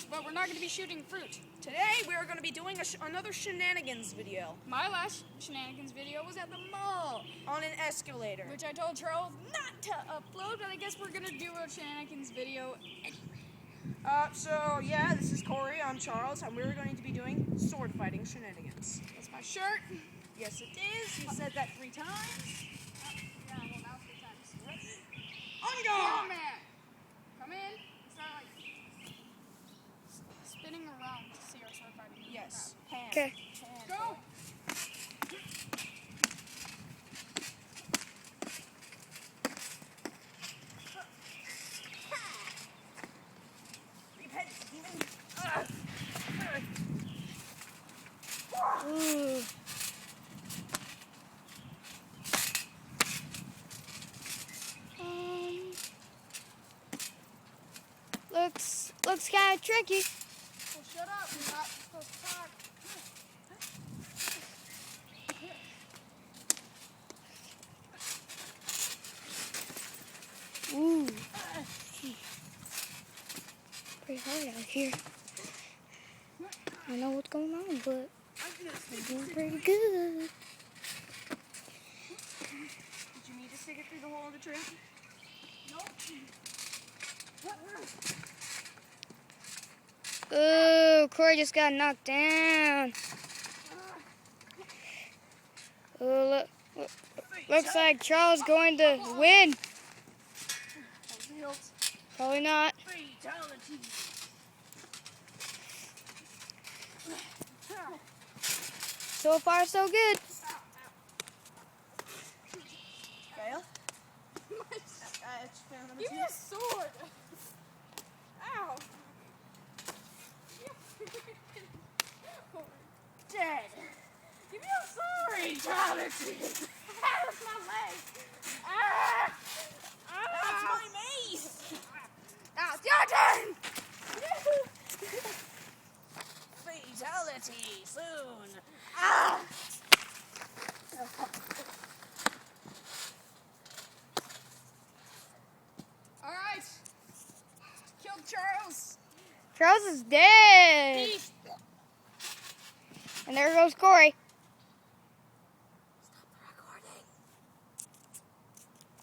but we're not going to be shooting fruit. Today we are going to be doing another shenanigans video. My last shenanigans video was at the mall On an escalator. which I told Charles not to upload, but I guess we're going to do a shenanigans video anyway. So yeah, this is Corey, I'm Charles, and we're going to be doing sword fighting shenanigans. That's my shirt. Yes it is, you said that 3 times. Yeah, well, now 3 times. On Come guard! in. Come in. Start like spinning around to see our sword fighting. Yes. Hand. Okay. Hand. Go. Repent, demon. Ooh. Looks kind of tricky. Well, shut up. You're not supposed to talk. Ooh. Pretty hard out here. I know what's going on, but I'm doing pretty good. Did you need to stick it through the hole of the tree? Ooh, Corey just got knocked down. Ooh, looks like Charles going to win. Probably not. Fatality. So far, so good. Fail. Give me a sword. Ow. Dead. Give me a sword. Fatality. That's my leg. Ah. That's my mace. Now it's your turn. Fatality soon. Ah. All right. Killed Charles. Charles is dead. Peace. And there goes Corey.